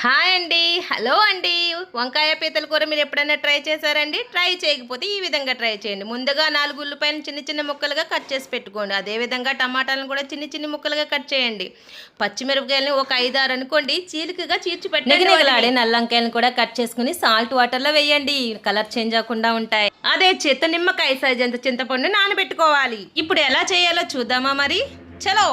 Hi అండి. Hello అండి. వంకాయ పీతల కూర మీరు ఎప్పుడైనా ట్రై చేశారండి? ట్రై చేయకపోతే ఈ విధంగా ట్రై చేయండి. ముందుగా 4 ఉల్లిపాయలను చిన్న చిన్న ముక్కలుగా కట్ చేసి పెట్టుకోండి. అదేవిధంగా టమాటాలను కూడా చిన్న చిన్న ముక్కలుగా కట్ చేయండి. పచ్చిమిరపకాయలని ఒక 5, 6 అనుకోండి చీలికగా చీల్చి పెట్టండి. నిగనిగలాడే నల్లంకాయలను కూడా కట్ చేసుకుని సాల్ట్ వాటర్‌లో వేయండి. కలర్ చేంజ్ అవ్వకుండా ఉంటాయి. అదే చేత్తో నిమ్మకాయ సైజ్ అంత చింతపండు నానబెట్టుకోవాలి. ఇప్పుడు ఎలా చేయాలో చూద్దామా మరి? చలో!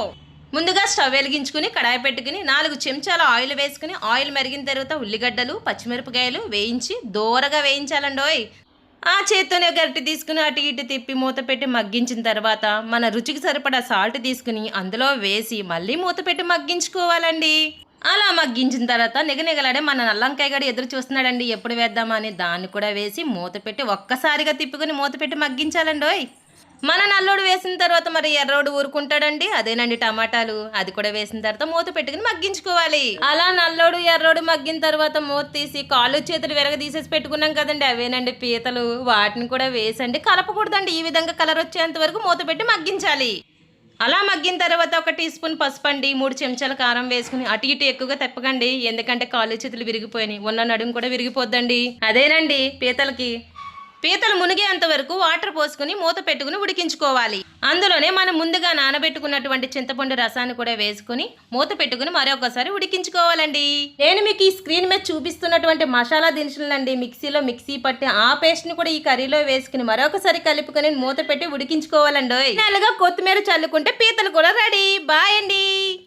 ముందుగా స్టవ్ వెలిగించుకుని కడాయి పెట్టుకుని 4 చెంచాల ఆయిల్ వేసుకుని ఆయిల్ మరిగిన తర్వాత ఉల్లిగడ్డలు పచ్చిమిరపకాయలు వేయించి దోరగా వేయించాలండోయ్. ఆ చేత్తోనే గరిటె తీసుకుని అటు ఇటు తిప్పి మూత పెట్టి మగ్గించిన తర్వాత మన రుచికి సరిపడా సాల్ట్ తీసుకుని అందులో వేసి మళ్ళీ మూత పెట్టి మగ్గించుకోవాలండి. అలా మగ్గించిన తర్వాత నిగనిగలాడే మన నల్లంకాయ గడి ఎదురు చూస్తున్నాడండి ఎప్పుడు వేద్దామా అని. దాన్ని కూడా వేసి మూత పెట్టి ఒక్కసారిగా తిప్పుకుని మూత పెట్టి మగ్గించాలండోయ్. మన నల్లోడు వేసిన తర్వాత మరి ఎర్రోడు ఊరుకుంటాడండి. అదేనండి టమాటాలు, అది కూడా వేసిన తర్వాత మూత పెట్టుకుని మగ్గించుకోవాలి. అలా నల్లోడు ఎర్రోడు మగ్గిన తర్వాత మూత తీసి కాళ్ళు చేతులు విరగదీసేసి పెట్టుకున్నాం కదండి, అవేనండి పీతలు. వాటిని కూడా వేసండి కలపకూడదండి. ఈ విధంగా కలర్ వచ్చేంత వరకు మూత పెట్టి మగ్గించాలి. అలా మగ్గిన తర్వాత ఒక టీ స్పూన్ పసుపు అండి, 3 చెంచాల కారం వేసుకుని అటు ఇటు ఎక్కువగా తిప్పకండి. ఎందుకంటే కాళ్ళు చేతులు విరిగిపోయినాయి, ఉన్న నడుము కూడా విరిగిపోద్దండి. అదేనండి పీతలు మునిగేంత వరకు వాటర్ పోసుకుని మూత పెట్టుకుని ఉడికించుకోవాలి. అందులోనే మనం ముందుగా నానబెట్టుకున్నటువంటి చింతపండు రసాన్ని కూడా వేసుకుని మూత పెట్టుకుని మరొకసారి ఉడికించుకోవాలండి. నేను మీకు ఈ స్క్రీన్ మీద చూపిస్తున్నటువంటి మసాలా దినుసులండి మిక్సీ పట్టి ఆ పేస్ట్ ని కూడా ఈ కర్రీలో వేసుకుని మరొకసారి కలుపుకొని మూత పెట్టి ఉడికించుకోవాలండి. నెలగా కొత్తిమీర చల్లుకుంటే పీతలు కూడా రెడీ. బాయ్ అండి.